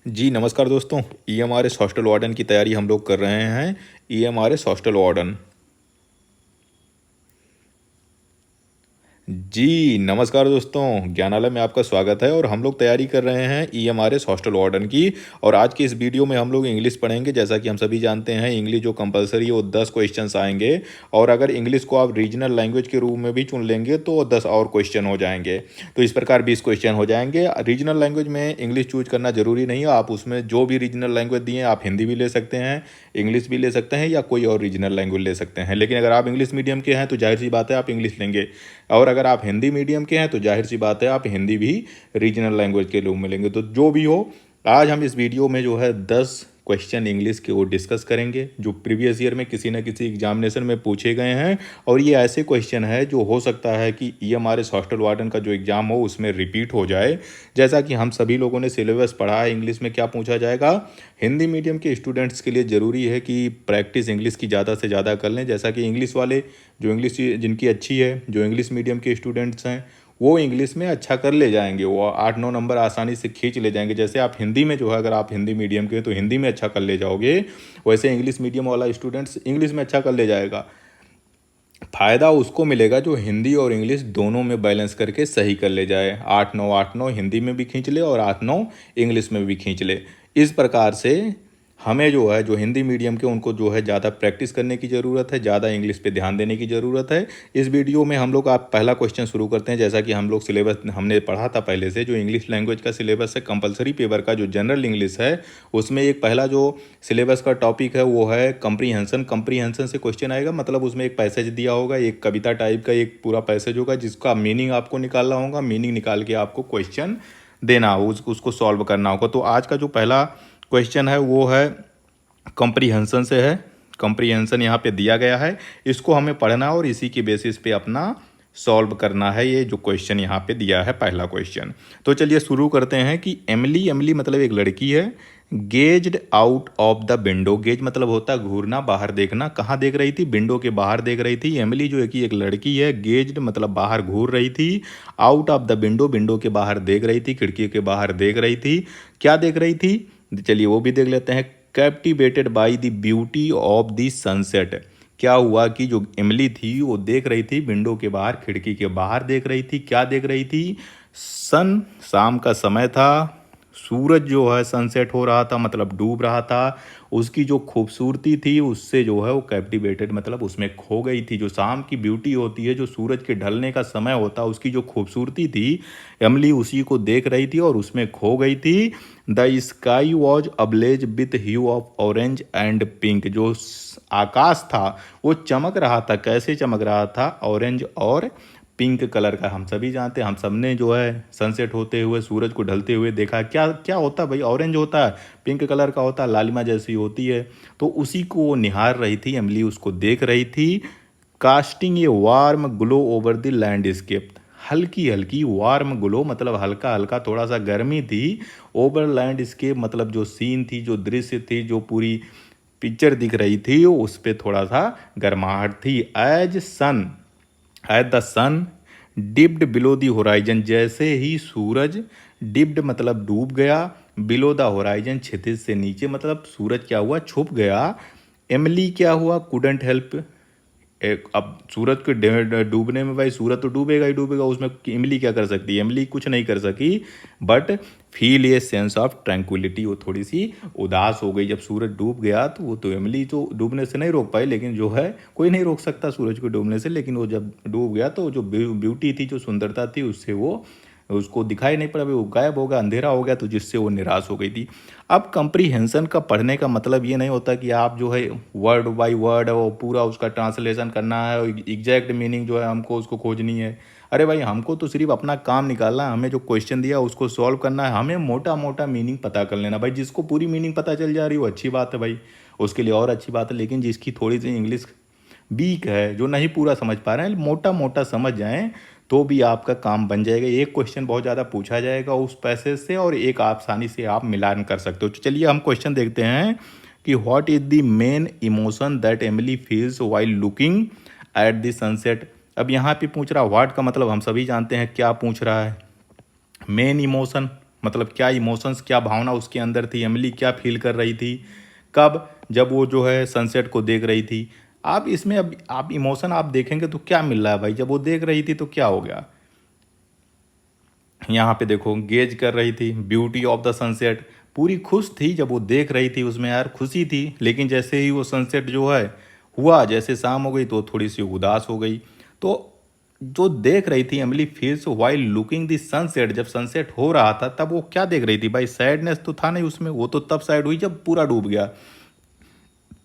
जी नमस्कार दोस्तों। EMRS hostel warden की तैयारी हम लोग कर रहे हैं। EMRS hostel warden. जी नमस्कार दोस्तों, ज्ञानालय में आपका स्वागत है और हम लोग तैयारी कर रहे हैं ईएमआरएस हॉस्टल वार्डन की। और आज की इस वीडियो में हम लोग इंग्लिश पढ़ेंगे। जैसा कि हम सभी जानते हैं, इंग्लिश जो कंपलसरी है वो 10 क्वेश्चंस आएंगे। और अगर इंग्लिश को आप रीजनल लैंग्वेज के रूप में भी चुन लेंगे तो 10 और क्वेश्चन हो जाएंगे। तो इस प्रकार 20 क्वेश्चन हो जाएंगे। रीजनल लैंग्वेज में इंग्लिश चूज करना जरूरी नहीं है। आप उसमें जो भी रीजनल लैंग्वेज दिए, आप हिंदी भी ले सकते हैं, इंग्लिश भी ले सकते हैं, या कोई और रीजनल लैंग्वेज ले सकते हैं। लेकिन अगर आप इंग्लिश मीडियम के हैं तो जाहिर सी बात है आप इंग्लिश लेंगे। और अगर आप हिंदी मीडियम के हैं तो जाहिर सी बात है आप हिंदी भी रीजनल लैंग्वेज के रूप में लेंगे। तो जो भी हो, आज हम इस वीडियो में जो है 10 क्वेश्चन इंग्लिश के वो डिस्कस करेंगे जो प्रीवियस ईयर में किसी न किसी एग्जामिनेशन में पूछे गए हैं। और ये ऐसे क्वेश्चन है जो हो सकता है कि ईएमआरएस हॉस्टल वार्डन का जो एग्जाम हो उसमें रिपीट हो जाए। जैसा कि हम सभी लोगों ने सिलेबस पढ़ा है, इंग्लिश में क्या पूछा जाएगा। हिंदी मीडियम के स्टूडेंट्स के लिए ज़रूरी है कि प्रैक्टिस इंग्लिश की ज़्यादा से ज़्यादा कर लें। जैसा कि इंग्लिश वाले जो इंग्लिश जिनकी अच्छी है, जो इंग्लिश मीडियम के स्टूडेंट्स हैं, वो इंग्लिश में अच्छा कर ले जाएंगे, वो 8-9 नंबर आसानी से खींच ले जाएंगे। जैसे आप हिंदी में जो है, अगर आप हिंदी मीडियम के तो हिंदी में अच्छा कर ले जाओगे, वैसे इंग्लिश मीडियम वाला स्टूडेंट्स इंग्लिश में अच्छा कर ले जाएगा। फ़ायदा उसको मिलेगा जो हिंदी और इंग्लिश दोनों में बैलेंस करके सही कर ले जाए। 8-9 हिंदी में भी खींच ले और 8-9 इंग्लिश में भी खींच ले। इस प्रकार से हमें जो है, जो हिंदी मीडियम के, उनको जो है ज़्यादा प्रैक्टिस करने की ज़रूरत है, ज़्यादा इंग्लिश पे ध्यान देने की ज़रूरत है। इस वीडियो में हम लोग आप पहला क्वेश्चन शुरू करते हैं। जैसा कि हम लोग सिलेबस हमने पढ़ा था पहले से, जो इंग्लिश लैंग्वेज का सिलेबस है कंपलसरी पेपर का, जो जनरल इंग्लिश है, उसमें एक पहला जो सिलेबस का टॉपिक है वो है कंप्रीहेंशन। कंप्रीहेंशन से क्वेश्चन आएगा, मतलब उसमें एक पैसेज दिया होगा, एक कविता टाइप का एक पूरा पैसेज होगा जिसका मीनिंग आपको निकालना होगा। मीनिंग निकाल के आपको क्वेश्चन देना हो, उसको सॉल्व करना होगा। तो आज का जो पहला क्वेश्चन है वो है कंप्रीहेंशन से है। कंप्रीहेंशन यहाँ पे दिया गया है, इसको हमें पढ़ना और इसी के बेसिस पे अपना सॉल्व करना है। ये जो क्वेश्चन यहाँ पे दिया है पहला क्वेश्चन, तो चलिए शुरू करते हैं। कि एमिली, एमिली मतलब एक लड़की है, gazed out of the window. Gauge मतलब होता है घूरना, बाहर देखना। कहाँ देख रही थी? विंडो के बाहर देख रही थी। एमिली जो है कि एक लड़की है, गेज्ड मतलब बाहर घूर रही थी, out of the window window के बाहर देख रही थी, खिड़की के बाहर देख रही थी। क्या देख रही थी? चलिए वो भी देख लेते हैं। Captivated by the beauty of the sunset. क्या हुआ कि जो इमली थी वो देख रही थी विंडो के बाहर, खिड़की के बाहर देख रही थी। क्या देख रही थी? सन, शाम का समय था, सूरज जो है सनसेट हो रहा था, मतलब डूब रहा था। उसकी जो खूबसूरती थी उससे जो है वो कैप्टिवेटेड मतलब उसमें खो गई थी। जो शाम की ब्यूटी होती है, जो सूरज के ढलने का समय होता है, उसकी जो खूबसूरती थी, एमली उसी को देख रही थी और उसमें खो गई थी। The sky was ablaze with hue of orange and pink. जो आकाश था वो चमक रहा था। कैसे चमक रहा था? ऑरेंज और पिंक कलर का। हम सभी जानते हैं, हम सब ने जो है सनसेट होते हुए, सूरज को ढलते हुए देखा। क्या क्या होता है भाई? ऑरेंज होता है, पिंक कलर का होता है, लालिमा जैसी होती है। तो उसी को वो निहार रही थी, एमली उसको देख रही थी। Casting a warm glow over the landscape. हल्की हल्की वार्म ग्लो मतलब हल्का हल्का थोड़ा सा गर्मी थी। ओवर लैंडस्केप मतलब जो सीन थी, जो दृश्य थी, जो पूरी पिक्चर दिख रही थी, उस पर थोड़ा सा गर्माहट थी। As the sun dipped below the horizon. जैसे ही सूरज, डिप्ड मतलब डूब गया, बिलो द होराइजन क्षितिज से नीचे मतलब सूरज क्या हुआ? छुप गया। एमली क्या हुआ? Couldn't help. अब सूरज के डूबने में भाई सूरज तो डूबेगा ही डूबेगा, उसमें इमली क्या कर सकती है? इमली कुछ नहीं कर सकी, but feel a sense of tranquillity. वो थोड़ी सी उदास हो गई जब सूरज डूब गया। तो वो तो इमली तो डूबने से नहीं रोक पाई, लेकिन जो है कोई नहीं रोक सकता सूरज को डूबने से। लेकिन वो जब डूब गया तो जो ब्यूटी थी, जो सुंदरता थी, उससे वो उसको दिखाई नहीं पड़ा, वो गायब हो गया, अंधेरा हो गया, तो जिससे वो निराश हो गई थी। अब कंप्रीहेंशन का पढ़ने का मतलब ये नहीं होता कि आप जो है वर्ड बाय वर्ड वो पूरा उसका ट्रांसलेशन करना है, एग्जैक्ट मीनिंग जो है हमको उसको खोजनी है। अरे भाई, हमको तो सिर्फ अपना काम निकालना है, हमें जो क्वेश्चन दिया उसको सॉल्व करना है, हमें मोटा मोटा मीनिंग पता कर लेना। भाई जिसको पूरी मीनिंग पता चल जा रही है वो अच्छी बात है भाई, उसके लिए और अच्छी बात है। लेकिन जिसकी थोड़ी सी इंग्लिश वीक है, जो नहीं पूरा समझ पा रहे हैं, मोटा मोटा समझ जाएं तो भी आपका काम बन जाएगा। एक क्वेश्चन बहुत ज़्यादा पूछा जाएगा उस पैसेज से और एक आसानी से आप मिलान कर सकते हो। तो चलिए हम क्वेश्चन देखते हैं कि what is the main emotion that Emily feels while looking at the sunset. अब यहाँ पे पूछ रहा व्हाट का मतलब हम सभी जानते हैं क्या पूछ रहा है। मेन इमोशन मतलब क्या इमोशंस, क्या भावना उसके अंदर थी, एमिली क्या फील कर रही थी कब, जब वो जो है सनसेट को देख रही थी। आप इसमें अब आप इमोशन आप देखेंगे तो क्या मिल रहा है भाई, जब वो देख रही थी तो क्या हो गया, यहाँ पे देखो गेज कर रही थी ब्यूटी ऑफ द सनसेट, पूरी खुश थी जब वो देख रही थी, उसमें यार खुशी थी। लेकिन जैसे ही वो सनसेट जो है हुआ, जैसे शाम हो गई तो थोड़ी सी उदास हो गई। तो जो देख रही थी Emily feels while looking the sunset, जब सनसेट हो रहा था तब वो क्या देख रही थी भाई, सैडनेस तो था नहीं उसमें, वो तो तब सैड हुई जब पूरा डूब गया।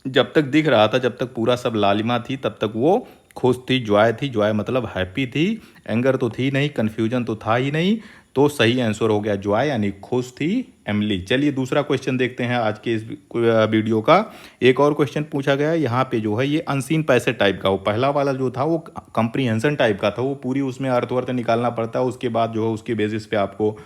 जब तक दिख रहा था, जब तक पूरा सब लालिमा थी, तब तक वो खुश थी, जॉय थी, जॉय मतलब हैप्पी थी, एंगर तो थी नहीं, कन्फ्यूजन तो था ही नहीं। तो सही आंसर हो गया जॉय, यानी खुश थी एमिली। चलिए दूसरा क्वेश्चन देखते हैं आज के इस वीडियो का। एक और क्वेश्चन पूछा गया है यहाँ पे, जो है ये अनसीन पैसेज टाइप का, वो पहला वाला जो था वो कंप्रीहेंशन टाइप का था, वो पूरी उसमें अर्थ वर्थ निकालना पड़ता है, उसके बाद जो है उसके बेसिस पे आपको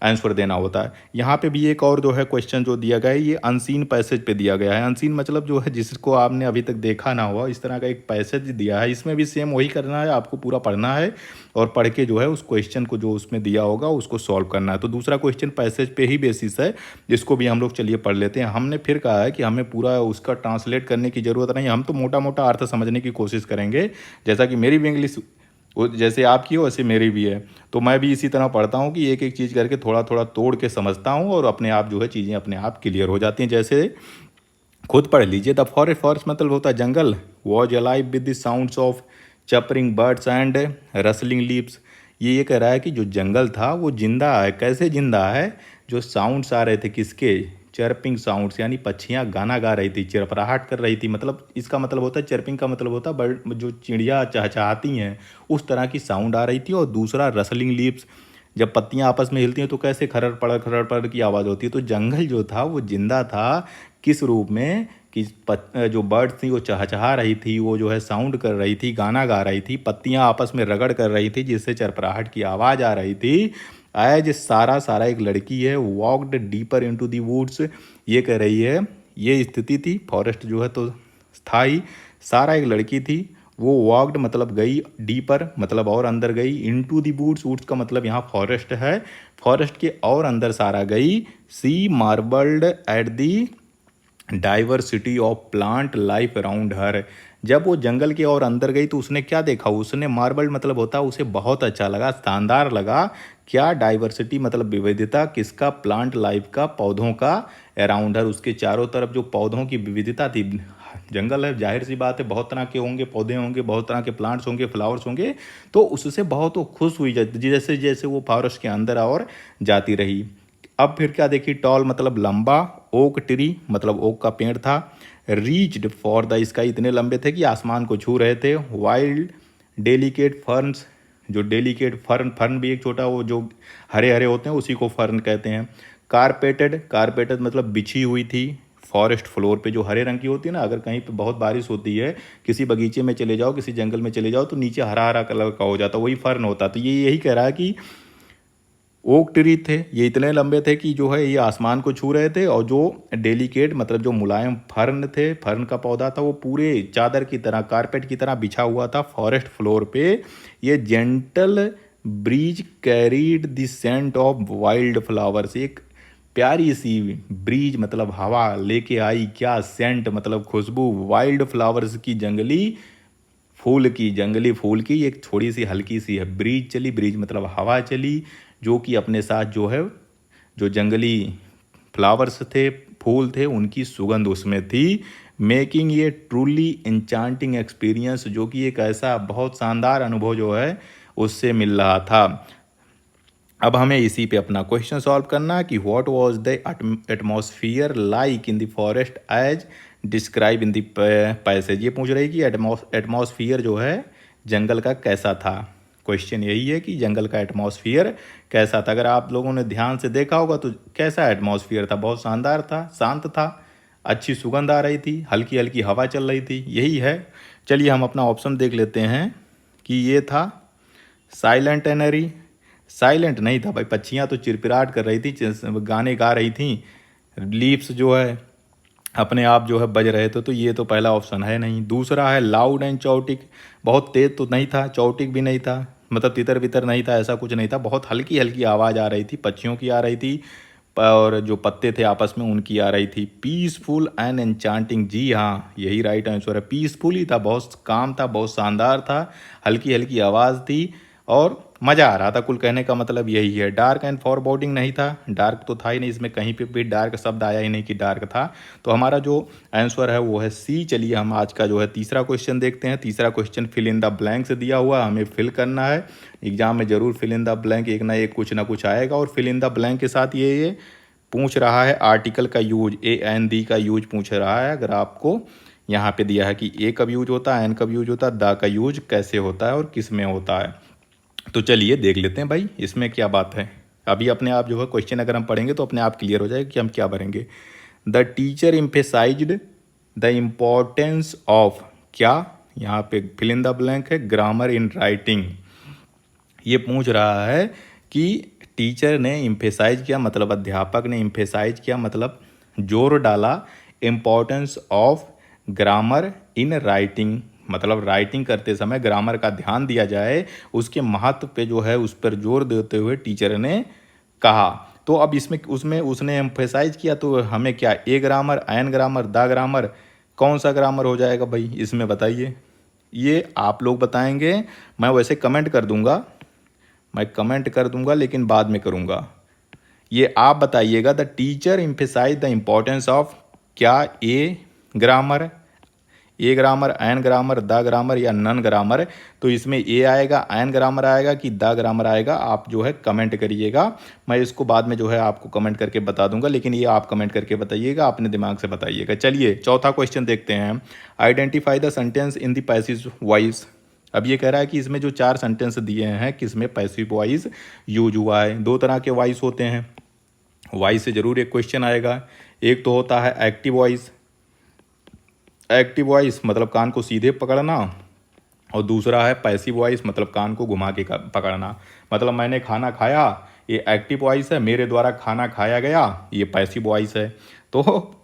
आंसर देना होता है। यहाँ पे भी एक और जो है क्वेश्चन जो दिया गया है, ये अनसीन पैसेज पे दिया गया है। अनसीन मतलब जो है जिसको आपने अभी तक देखा ना हुआ, इस तरह का एक पैसेज दिया है। इसमें भी सेम वही करना है, आपको पूरा पढ़ना है और पढ़ के जो है उस क्वेश्चन को जो उसमें दिया होगा उसको सॉल्व करना है। तो दूसरा क्वेश्चन पैसेज पे ही बेसिस है, जिसको भी हम लोग चलिए पढ़ लेते हैं। हमने फिर कहा है कि हमें पूरा उसका ट्रांसलेट करने की ज़रूरत नहीं, हम तो मोटा मोटा अर्थ समझने की कोशिश करेंगे। जैसा कि मेरी भी इंग्लिश वो जैसे आपकी हो वैसे मेरी भी है, तो मैं भी इसी तरह पढ़ता हूँ कि एक एक चीज़ करके थोड़ा थोड़ा तोड़ के समझता हूँ और अपने आप जो है चीज़ें अपने आप क्लियर हो जाती हैं। जैसे खुद पढ़ लीजिए, द फॉरेस्ट, फॉरेस्ट मतलब होता है जंगल, was alive with the sounds of chirping birds and rustling leaves. ये कह रहा है कि जो जंगल था वो जिंदा है। कैसे जिंदा है, जो साउंड्स आ रहे थे किसके, चर्पिंग साउंड्स, यानी पक्षियाँ गाना गा रही थी, चिरपराहट कर रही थी। मतलब इसका मतलब होता है चर्पिंग का मतलब होता है बर्ड, जो चिड़िया चहचहाती हैं उस तरह की साउंड आ रही थी। और दूसरा रसलिंग लीव्स, जब पत्तियां आपस में हिलती हैं तो कैसे खरड़ पड़ की आवाज़ होती है। तो जंगल जो था वो जिंदा था, किस रूप में कि जो बर्ड्स थी वो चहचहा रही थी, वो जो है साउंड कर रही थी, गाना गा रही थी, पत्तियां आपस में रगड़ कर रही थी जिससे चरपराहट की आवाज़ आ रही थी। एज सारा सारा एक लड़की है, walked deeper into the woods, ये कह रही है ये स्थिति थी, फॉरेस्ट जो है तो था ही, सारा एक लड़की थी, वो वॉकड मतलब गई, डीपर मतलब और अंदर गई, इनटू द वुड्स, वुड्स का मतलब यहाँ फॉरेस्ट है, फॉरेस्ट के और अंदर सारा गई। She marvelled at the diversity of plant life around her, जब वो जंगल के और अंदर गई तो उसने क्या देखा, उसने मार्बल मतलब होता है उसे बहुत अच्छा लगा, शानदार लगा। क्या डाइवर्सिटी मतलब विविधता, किसका, प्लांट लाइफ का, पौधों का, अराउंड हर उसके चारों तरफ जो पौधों की विविधता थी। जंगल है, जाहिर सी बात है बहुत तरह के होंगे पौधे, होंगे बहुत तरह के प्लांट्स होंगे, फ्लावर्स होंगे, तो उससे बहुत वो खुश हुई जैसे जैसे वो फॉरेस्ट के अंदर और जाती रही। अब फिर क्या देखी, टॉल मतलब लंबा, ओक ट्री मतलब ओक का पेड़ था, रीच्ड फॉर द स्काई इतने लंबे थे कि आसमान को छू रहे थे, वाइल्ड डेलिकेट फर्न्स, जो डेलिकेट फर्न, फर्न भी एक छोटा वो जो हरे हरे होते हैं उसी को फर्न कहते हैं। कारपेटेड, कारपेटेड मतलब बिछी हुई थी, फॉरेस्ट फ्लोर पे जो हरे रंग की होती है ना, अगर कहीं पे बहुत बारिश होती है, किसी बगीचे में चले जाओ, किसी जंगल में चले जाओ तो नीचे हरा हरा कलर का हो जाता, वही फर्न होता। तो ये यही कह रहा है कि ओक ट्री थे, ये इतने लंबे थे कि जो है ये आसमान को छू रहे थे, और जो डेलिकेट मतलब जो मुलायम फर्न थे, फर्न का पौधा था, वो पूरे चादर की तरह, कारपेट की तरह बिछा हुआ था फॉरेस्ट फ्लोर पे। ये gentle breeze carried the scent of wild flowers, एक प्यारी सी ब्रीज मतलब हवा लेके आई, क्या सेंट मतलब खुशबू, वाइल्ड फ्लावर्स की, जंगली फूल की, जंगली फूल की एक थोड़ी सी हल्की सी है ब्रीज चली, ब्रीज मतलब हवा चली, जो कि अपने साथ जो है जो जंगली फ्लावर्स थे, फूल थे, उनकी सुगंध उसमें थी। मेकिंग ये ट्रूली इंचांटिंग एक्सपीरियंस, जो कि एक ऐसा बहुत शानदार अनुभव जो है उससे मिल रहा था। अब हमें इसी पे अपना क्वेश्चन सॉल्व करना है कि what was the atmosphere like in the forest as describe in the passage. ये पूछ रही कि एटमॉस्फियर जो है जंगल का कैसा था। क्वेश्चन यही है कि जंगल का एटमॉस्फियर कैसा था। अगर आप लोगों ने ध्यान से देखा होगा तो कैसा एटमॉस्फियर था, बहुत शानदार था, शांत था, अच्छी सुगंध आ रही थी, हल्की हल्की हवा चल रही थी, यही है। चलिए हम अपना ऑप्शन देख लेते हैं कि ये था साइलेंट एनरी। साइलेंट नहीं था भाई, पक्षियाँ तो चिरपिराट कर रही थी, गाने गा रही थी, लीव्स जो है अपने आप जो है बज रहे थे, तो ये तो पहला ऑप्शन है नहीं। दूसरा है लाउड एंड चौटिक, बहुत तेज तो नहीं था, चौटिक भी नहीं था, मतलब तितर बितर नहीं था, ऐसा कुछ नहीं था, बहुत हल्की हल्की आवाज़ आ रही थी, पक्षियों की आ रही थी और जो पत्ते थे आपस में उनकी आ रही थी। पीसफुल एंड एन्चांटिंग, जी हाँ यही राइट आंसर है। पीसफुल ही था, बहुत काम था, बहुत शानदार था, हल्की हल्की आवाज़ थी और मज़ा आ रहा था। कुल कहने का मतलब यही है। डार्क एंड फॉरबोर्डिंग नहीं था, डार्क तो था ही नहीं, इसमें कहीं पे भी डार्क शब्द आया ही नहीं कि डार्क था। तो हमारा जो आंसर है वो है सी। चलिए हम आज का जो है तीसरा क्वेश्चन देखते हैं। तीसरा question fill in the blank से दिया हुआ, हमें फिल करना है। एग्जाम में जरूर फिल इन द ब्लैंक एक ना एक कुछ ना कुछ आएगा। और फिल इन द ब्लैंक के साथ ये पूछ रहा है आर्टिकल का यूज, ए एन दी का यूज पूछ रहा है। अगर आपको यहाँ पे दिया है कि ए कब यूज होता है, एन कब यूज होता है, द का यूज कैसे होता है और किस में होता है, तो चलिए देख लेते हैं भाई इसमें क्या बात है। अभी अपने आप जो है क्वेश्चन अगर हम पढ़ेंगे तो अपने आप क्लियर हो जाएगा कि हम क्या भरेंगे। The teacher emphasised the importance of, क्या यहाँ पे फिल इन द ब्लैंक है, ग्रामर इन राइटिंग। ये पूछ रहा है कि टीचर ने इम्फेसाइज किया, मतलब अध्यापक ने इम्फेसाइज किया, मतलब जोर डाला, importance of grammar in writing, मतलब राइटिंग करते समय ग्रामर का ध्यान दिया जाए, उसके महत्व पे जो है उस पर जोर देते हुए टीचर ने कहा। तो अब इसमें उसमें उसने एम्फेसाइज किया, तो हमें क्या a grammar, an grammar, the grammar, कौन सा ग्रामर हो जाएगा भाई इसमें बताइए। ये आप लोग बताएंगे, मैं वैसे कमेंट कर दूंगा, मैं कमेंट कर दूंगा लेकिन बाद में करूंगा। ये आप बताइएगा, the teacher emphasise the importance of, क्या grammar a grammar, an grammar, the grammar या नन ग्रामर। तो इसमें ए आएगा, एन ग्रामर आएगा कि द ग्रामर आएगा, आप जो है कमेंट करिएगा। मैं इसको बाद में जो है आपको कमेंट करके बता दूंगा, लेकिन ये आप कमेंट करके बताइएगा, अपने दिमाग से बताइएगा। चलिए चौथा क्वेश्चन देखते हैं। Identify the sentence in the passive voice. अब ये कह रहा है कि इसमें जो 4 सेंटेंस दिए हैं किसमें पैसिव वॉइस यूज हुआ है। 2 तरह के वॉइस होते हैं, वॉइस से जरूर एक क्वेश्चन आएगा। एक तो होता है एक्टिव वॉइस, एक्टिव वॉइस मतलब कान को सीधे पकड़ना, और दूसरा है पैसिव वॉइस मतलब कान को घुमा के पकड़ना। मतलब मैंने खाना खाया, ये एक्टिव वॉइस है, मेरे द्वारा खाना खाया गया, ये पैसिव वॉइस है। तो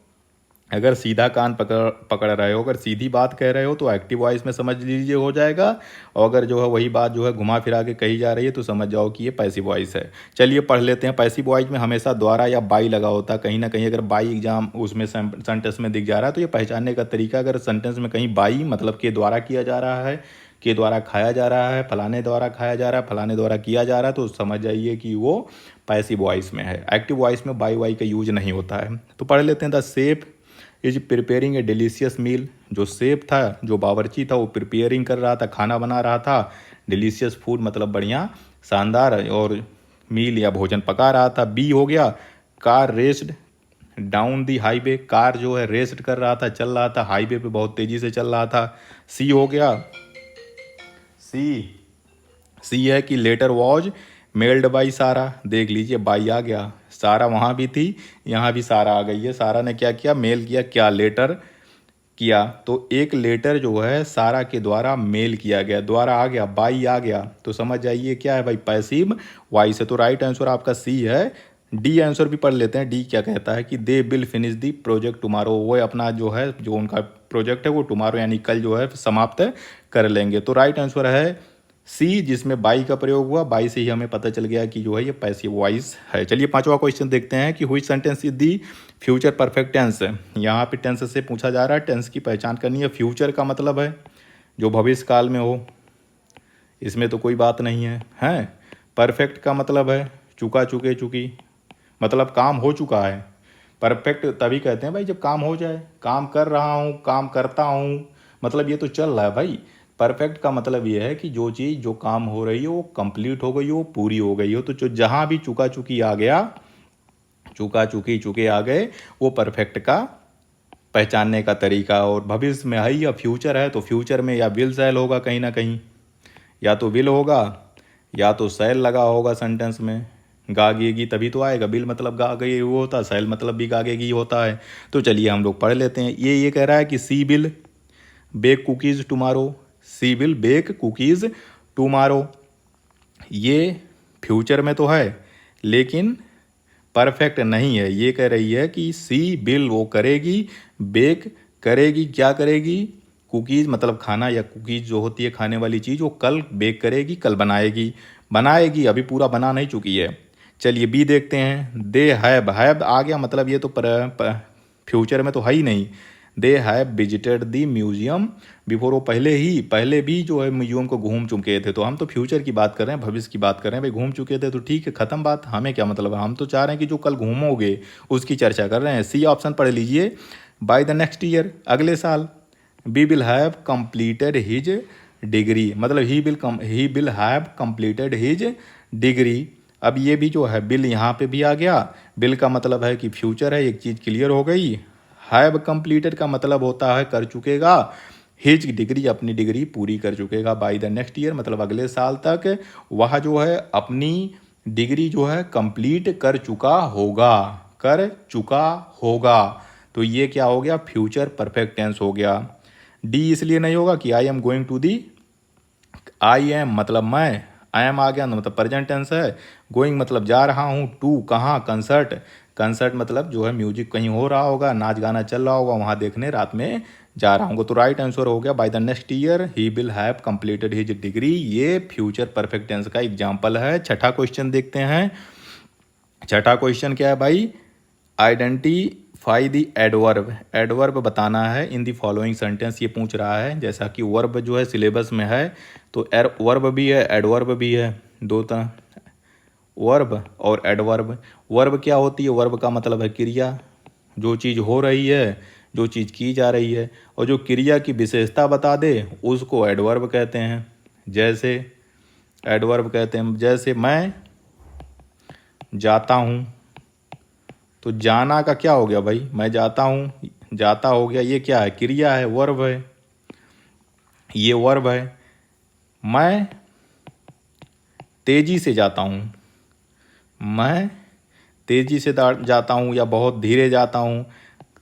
अगर सीधा कान पकड़ पकड़ रहे हो, अगर सीधी बात कह रहे हो तो एक्टिव वॉइस में समझ लीजिए हो जाएगा, और अगर जो है वही बात जो है घुमा फिरा के कही जा रही है तो समझ जाओ कि ये पैसिव वॉइस है। चलिए पढ़ लेते हैं। पैसिव वॉइस में हमेशा द्वारा या बाई लगा होता है, कहीं ना कहीं अगर बाई एग्जाम उसमें सेंटेंस में दिख जा रहा है तो ये पहचानने का तरीका, अगर सेंटेंस में कहीं बाई मतलब के द्वारा किया जा रहा है, के द्वारा खाया जा रहा है, फलाने द्वारा खाया जा रहा है, फलाने द्वारा किया जा रहा है, तो समझ जाइए कि वो पैसिव वॉइस में है। एक्टिव वॉइस में बाई वाई का यूज नहीं होता है। तो पढ़ लेते हैं। The chef is preparing a delicious meal. जो शेफ था, जो बावर्ची था, वो प्रिपेयरिंग कर रहा था, खाना बना रहा था। डिलीशियस फूड मतलब बढ़िया शानदार, और मील या भोजन पका रहा था। बी हो गया car raised down the highway, car जो है रेस्ट कर रहा था, चल रहा था, हाईवे पे बहुत तेजी से चल रहा था। सी हो गया, सी सी है कि लेटर वॉज मेल्ड बाई सारा। देख लीजिए बाई आ गया, सारा वहाँ भी थी, यहाँ भी सारा आ गई है। सारा ने क्या किया, मेल किया, क्या लेटर किया। तो एक लेटर जो है सारा के द्वारा मेल किया गया, द्वारा आ गया, बाई आ गया, तो समझ जाइए क्या है भाई, पैसिव वॉइस है। तो राइट आंसर आपका सी है। डी आंसर भी पढ़ लेते हैं। डी क्या कहता है कि they will finish the project tomorrow, वो अपना जो है जो उनका प्रोजेक्ट है वो टुमारो यानी कल जो है समाप्त कर लेंगे। तो राइट आंसर है सी, जिसमें बाई का प्रयोग हुआ। बाई से ही हमें पता चल गया कि जो है ये पैसिव वॉइस है। चलिए पांचवा क्वेश्चन देखते हैं कि हुई sentence is the future perfect tense. यहाँ पे टेंस से पूछा जा रहा है, टेंस की पहचान करनी है। फ्यूचर का मतलब है जो भविष्य काल में हो, इसमें तो कोई बात नहीं है, हैं। परफेक्ट का मतलब है चुका, चुके, चुकी, मतलब काम हो चुका है। परफेक्ट तभी कहते हैं भाई जब काम हो जाए, काम कर रहा हूँ, काम करता हूँ, मतलब ये तो चल रहा है भाई। परफेक्ट का मतलब ये है कि जो चीज़ जो काम हो रही हो वो कंप्लीट हो गई हो, पूरी हो गई हो। तो जो जहाँ भी चुका चुकी आ गया, चुका चुकी चुके आ गए, वो परफेक्ट का पहचानने का तरीका। और भविष्य में है या फ्यूचर है, तो फ्यूचर में या विल सेल होगा कहीं ना कहीं, या तो विल होगा या तो सेल लगा होगा सेंटेंस में। गागेगी तभी तो आएगा, बिल मतलब गागे वो होता है, सेल मतलब भी गागेगी होता है। तो चलिए हम लोग पढ़ लेते हैं। ये कह रहा है कि she will bake cookies tomorrow, she will bake cookies tomorrow. ये फ्यूचर में तो है लेकिन परफेक्ट नहीं है। ये कह रही है कि सी बिल वो करेगी, बेक करेगी, क्या करेगी, कुकीज़ मतलब खाना, या कुकीज़ जो होती है खाने वाली चीज़, वो कल बेक करेगी, कल बनाएगी, अभी पूरा बना नहीं चुकी है। चलिए बी देखते हैं। दे हैव आ गया, मतलब ये तो फ्यूचर में तो है ही नहीं। They have visited the museum before, वो पहले भी जो है म्यूजियम को घूम चुके थे। तो हम तो फ्यूचर की बात कर रहे हैं, भविष्य की बात कर रहे हैं। भाई घूम चुके थे तो ठीक है, ख़त्म बात, हमें क्या मतलब है, हम तो चाह रहे हैं कि जो कल घूमोगे उसकी चर्चा कर रहे हैं। सी ऑप्शन पढ़ लीजिए, बाय द नेक्स्ट ईयर, अगले साल। He will have completed his degree, मतलब he will have completed his degree. अब ये भी जो है बिल यहाँ पे भी आ गया। बिल का मतलब है कि फ्यूचर है, एक चीज़ क्लियर हो गई। हैव कंप्लीटेड का मतलब होता है कर चुकेगा। हिज डिग्री, अपनी डिग्री पूरी कर चुकेगा बाय द नेक्स्ट ईयर, मतलब अगले साल तक वह जो है अपनी डिग्री जो है कंप्लीट कर चुका होगा। तो ये क्या हो गया, फ्यूचर परफेक्ट टेंस हो गया। डी इसलिए नहीं होगा कि I am going to the, I am मतलब मैं, आई एम आ गया मतलब प्रेजेंट टेंस है। गोइंग मतलब जा रहा हूँ, टू कहाँ, कंसर्ट मतलब जो है म्यूजिक कहीं हो रहा होगा, नाच गाना चल रहा होगा, वहाँ देखने रात में जा रहा हूँ। तो राइट आंसर हो गया by the next year he will have completed his degree. ये फ्यूचर परफेक्ट टेंस का एग्जाम्पल है। छठा क्वेश्चन देखते हैं। छठा क्वेश्चन क्या है भाई, आइडेंटिफाई द एडवर्ब, एडवर्ब बताना है इन द फॉलोइंग सेंटेंस, ये पूछ रहा है। जैसा कि वर्ब जो है सिलेबस में है, तो वर्ब भी है एडवर्ब भी है, दो तरह, वर्ब और एडवर्ब। वर्ब क्या होती है, वर्ब का मतलब है क्रिया, जो चीज़ हो रही है, जो चीज़ की जा रही है, और जो क्रिया की विशेषता बता दे उसको एडवर्ब कहते हैं। जैसे एडवर्ब कहते हैं, जैसे मैं जाता हूँ, तो जाना का क्या हो गया भाई, मैं जाता हूँ, जाता हो गया, ये क्या है, क्रिया है, वर्ब है, ये वर्ब है। मैं तेजी से जाता हूँ, मैं तेजी से जाता हूँ या बहुत धीरे जाता हूँ।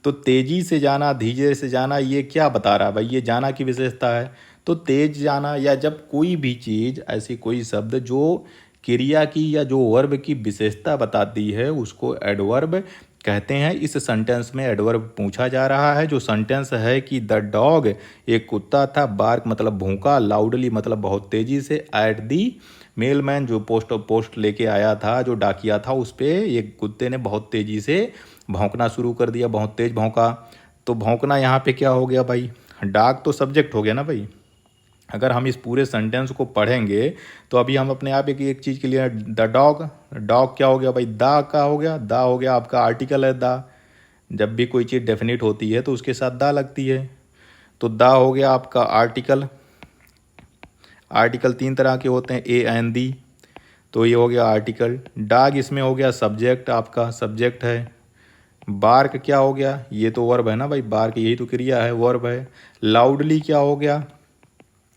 तो तेजी से जाना, धीरे से जाना, ये क्या बता रहा है भाई, ये जाना की विशेषता है। तो तेज जाना, या जब कोई भी चीज़, ऐसी कोई शब्द जो क्रिया की या जो वर्ब की विशेषता बताती है, उसको एडवर्ब कहते हैं। इस सेंटेंस में एडवर्ब पूछा जा रहा है। जो सेंटेंस है कि द डॉग, एक कुत्ता था, बार्क मतलब भौंका, लाउडली मतलब बहुत तेजी से, एट दी मेलमैन जो पोस्ट लेके आया था, जो डाकिया था, उस पर एक कुत्ते ने बहुत तेज़ी से भौंकना शुरू कर दिया, बहुत तेज़ भौंका। तो भौंकना यहाँ पे क्या हो गया भाई, डॉग तो सब्जेक्ट हो गया ना भाई। अगर हम इस पूरे सेंटेंस को पढ़ेंगे तो अभी हम अपने आप एक चीज़ के लिए, द डॉग, डॉग क्या हो गया भाई, दा का हो गया, दा हो गया आपका आर्टिकल है दा। जब भी कोई चीज़ डेफिनेट होती है तो उसके साथ दा लगती है। तो दा हो गया आपका आर्टिकल। आर्टिकल तीन तरह के होते हैं, ए एन दी, तो ये हो गया आर्टिकल। डॉग इसमें हो गया सब्जेक्ट, आपका सब्जेक्ट है। बार्क क्या हो गया, ये तो वर्ब है ना भाई, बार्क यही तो क्रिया है, वर्ब है। लाउडली क्या हो गया,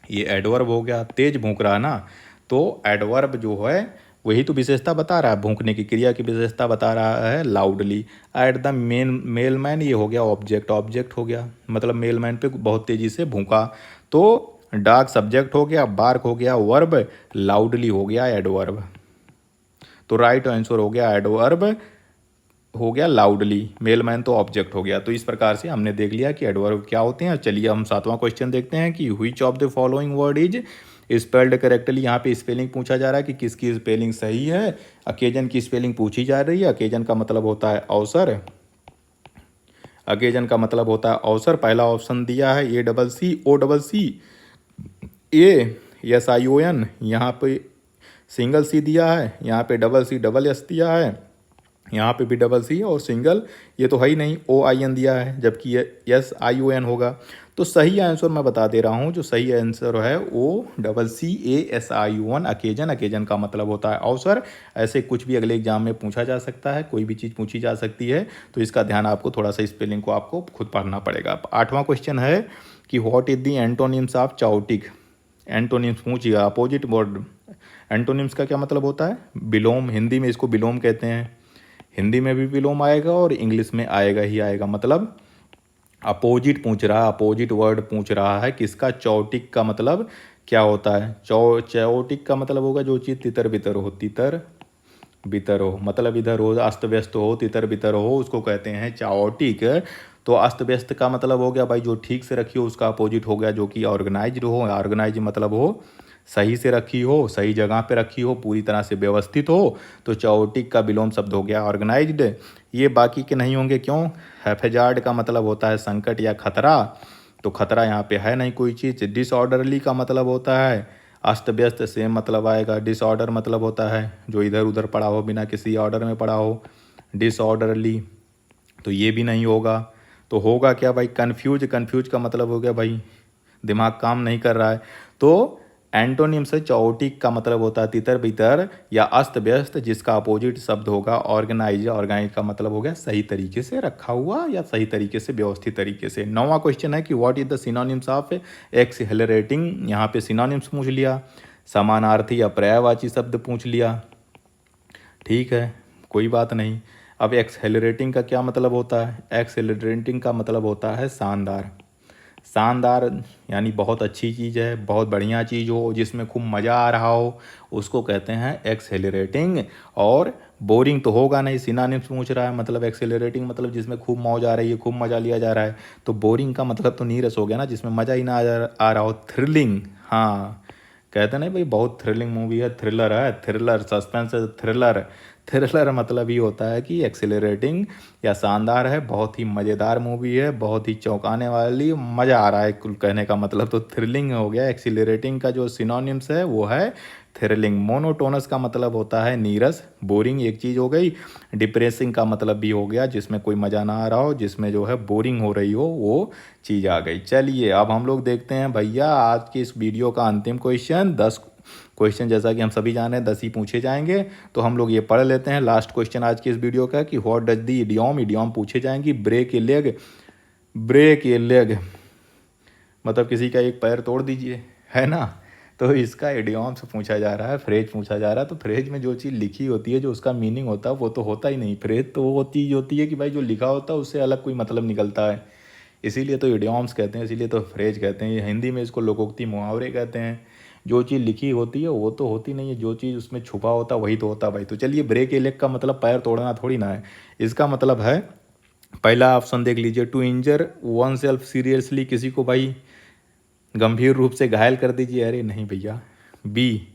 ये एडवर्ब हो गया, तेज भूंक रहा है ना। तो एडवर्ब जो है वही तो विशेषता बता रहा है, भूंकने की क्रिया की विशेषता बता रहा है, लाउडली। एट द मेलमैन, ये हो गया ऑब्जेक्ट, ऑब्जेक्ट हो गया, मतलब मेलमैन पे बहुत तेजी से भूंका। तो डॉग सब्जेक्ट हो गया, बार्क हो गया वर्ब, लाउडली हो गया एडवर्ब। तो राइट आंसर हो गया एडवर्ब, हो गया लाउडली, मेलमैन तो ऑब्जेक्ट हो गया। तो इस प्रकार से हमने देख लिया कि एडवर्ब क्या होते हैं। चलिए हम सातवां क्वेश्चन देखते हैं कि which of the following word is spelled correctly. यहाँ पे स्पेलिंग पूछा जा रहा है कि किसकी स्पेलिंग सही है। अकेजन की स्पेलिंग पूछी जा रही है। अकेजन का मतलब होता है अवसर, अकेजन का मतलब होता है अवसर। पहला ऑप्शन दिया है A double C O double C A S I O N, यहाँ पे सिंगल सी दिया है, यहाँ पे डबल सी डबल एस दिया है, यहाँ पे भी डबल सी और सिंगल, ये तो है ही नहीं, ओ आई एन दिया है, जबकि ये एस आई ओ एन होगा। तो सही आंसर मैं बता दे रहा हूँ, जो सही आंसर है O double C A S I O N, occasion. Occasion का मतलब होता है अवसर। ऐसे कुछ भी अगले एग्जाम में पूछा जा सकता है, कोई भी चीज़ पूछी जा सकती है, तो इसका ध्यान आपको थोड़ा सा, स्पेलिंग को आपको खुद पढ़ना पड़ेगा। आठवां क्वेश्चन है कि what is the antonyms of chaotic. Antonyms पूछिएगा, अपोजिट वर्ड। एंटोनिम्स का क्या मतलब होता है, विलोम, हिंदी में इसको विलोम कहते हैं। हिंदी में भी विलोम आएगा और इंग्लिश में आएगा ही आएगा, मतलब अपोजिट पूछ रहा है, अपोजिट वर्ड पूछ रहा है किसका, चौटिक का मतलब क्या होता है। चौटिक का मतलब होगा जो चीज़ तितर बितर हो, तितर बितर हो, मतलब इधर हो, अस्त व्यस्त हो, तितर बितर हो, उसको कहते हैं चाओटिक। तो अस्त व्यस्त का मतलब हो गया भाई जो ठीक से रखी हो, उसका अपोजिट हो गया जो कि ऑर्गेनाइज्ड हो। ऑर्गेनाइज मतलब हो सही से रखी हो, सही जगह पे रखी हो, पूरी तरह से व्यवस्थित हो। तो चाओटिक का विलोम शब्द हो गया ऑर्गेनाइज्ड। ये बाकी के नहीं होंगे, क्यों? हैफेजार्ड का मतलब होता है संकट या खतरा, तो खतरा यहाँ पे है नहीं कोई चीज़। डिसऑर्डरली का मतलब होता है अस्त व्यस्त, सेम मतलब आएगा। डिसऑर्डर मतलब होता है जो इधर उधर पड़ा हो, बिना किसी ऑर्डर में पड़ा हो, डिसऑर्डरली। तो ये भी नहीं होगा। तो होगा क्या भाई? कन्फ्यूज। कन्फ्यूज का मतलब हो गया भाई दिमाग काम नहीं कर रहा है। तो एंटोनिम से चाओटिक का मतलब होता है तितर बितर या अस्त व्यस्त, जिसका अपोजिट शब्द होगा ऑर्गेनाइज। ऑर्गेनाइज का मतलब हो गया सही तरीके से रखा हुआ या सही तरीके से, व्यवस्थित तरीके से। 9वां क्वेश्चन है कि what is the synonyms of accelerating. यहाँ पे सिनोनिम्स पूछ लिया, समानार्थी या पर्यायवाची शब्द पूछ लिया, ठीक है, कोई बात नहीं। अब एक्सेलरेटिंग का क्या मतलब होता है? एक्सेलरेटिंग का मतलब होता है शानदार। शानदार यानी बहुत अच्छी चीज़ है, बहुत बढ़िया चीज़ हो, जिसमें खूब मज़ा आ रहा हो, उसको कहते हैं एक्सेलरेटिंग। और बोरिंग तो होगा नहीं, सिनोनिम्स पूछ रहा है, मतलब एक्सेलरेटिंग मतलब जिसमें खूब मौज आ रही है, खूब मज़ा लिया जा रहा है। तो बोरिंग का मतलब तो नीरस हो गया ना, जिसमें मज़ा ही ना आ रहा हो। थ्रिलिंग, हाँ, कहते नहीं भाई बहुत थ्रिलिंग मूवी है, थ्रिलर है, थ्रिलर सस्पेंस थ्रिलर। थ्रिलर मतलब ये होता है कि एक्सेलरेटिंग या शानदार है, बहुत ही मज़ेदार मूवी है, बहुत ही चौंकाने वाली, मज़ा आ रहा है कुल कहने का मतलब तो थ्रिलिंग हो गया। एक्सेलरेटिंग का जो सिनोनिम्स है वो है थ्रिलिंग। मोनोटोनस का मतलब होता है नीरस, बोरिंग एक चीज़ हो गई। डिप्रेसिंग का मतलब भी हो गया जिसमें कोई मज़ा ना आ रहा हो, जिसमें जो है बोरिंग हो रही हो, वो चीज़ आ गई। चलिए अब हम लोग देखते हैं भैया आज की इस वीडियो का अंतिम क्वेश्चन। 10 क्वेश्चन जैसा कि हम सभी जाने हैं 10 ही पूछे जाएंगे, तो हम लोग ये पढ़ लेते हैं। लास्ट क्वेश्चन आज की इस वीडियो का कि what does the idiom. Idiom पूछे जाएंगी। ब्रेक ए लेग, ब्रेक ए लेग मतलब किसी का एक पैर तोड़ दीजिए, है ना। तो इसका इडियम से पूछा जा रहा है, फ्रेज पूछा जा रहा है। तो फ्रेज में जो चीज़ लिखी होती है, जो उसका मीनिंग होता है, वो तो होता ही नहीं। फ्रेज तो वो चीज़ होती है कि भाई जो लिखा होता है उससे अलग कोई मतलब निकलता है, इसीलिए तो इडियम्स कहते हैं, इसीलिए तो फ्रेज कहते हैं। ये हिंदी में इसको लोकोक्ति, मुहावरे कहते हैं। जो चीज़ लिखी होती है वो तो होती नहीं है, जो चीज़ उसमें छुपा होता है वही तो होता है भाई। तो चलिए, ब्रेक ए लेग का मतलब पैर तोड़ना थोड़ी ना है। इसका मतलब है, पहला ऑप्शन देख लीजिए, to injure oneself seriously, किसी को भाई गंभीर रूप से घायल कर दीजिए, अरे नहीं भैया। B,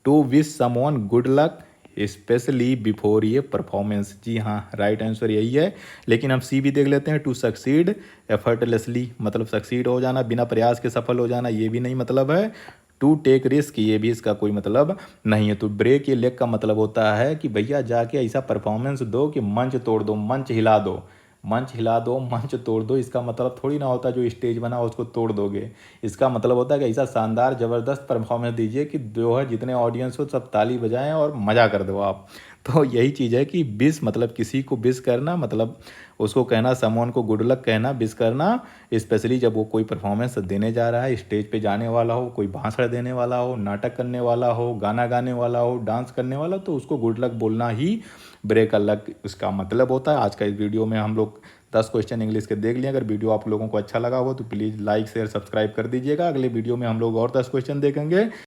to wish someone good luck specially before ये परफॉर्मेंस, जी हाँ, राइट आंसर यही है। लेकिन हम सी भी देख लेते हैं, टू सक्सीड एफर्टलेसली, मतलब सक्सीड हो जाना, बिना प्रयास के सफल हो जाना, ये भी नहीं मतलब है। टू टेक रिस्क, ये भी इसका कोई मतलब नहीं है। तो ब्रेक ये लेग का मतलब होता है कि भैया जाके ऐसा परफॉर्मेंस दो कि मंच तोड़ दो, मंच हिला दो, मंच हिला दो, मंच तोड़ दो। इसका मतलब थोड़ी ना होता जो स्टेज बना उसको तोड़ दोगे। इसका मतलब होता है कि ऐसा शानदार ज़बरदस्त परफॉर्मेंस दीजिए कि जो है जितने ऑडियंस हो सब ताली बजाएं और मज़ा कर दो आप। तो यही चीज़ है कि विश मतलब किसी को विश करना, मतलब उसको कहना, समवन को गुड लक कहना, विश करना। स्पेशली जब वो कोई परफॉर्मेंस देने जा रहा है, स्टेज पे जाने वाला हो, कोई भाषण देने वाला हो, नाटक करने वाला हो, गाना गाने वाला हो, डांस करने वाला, तो उसको गुड लक बोलना ही ब्रेक अ लक उसका मतलब होता है। आज का इस वीडियो में हम लोग 10 क्वेश्चन इंग्लिश के देख लिए। अगर वीडियो आप लोगों को अच्छा लगा हो तो प्लीज़ लाइक शेयर सब्सक्राइब कर दीजिएगा। अगले वीडियो में हम लोग और 10 क्वेश्चन देखेंगे।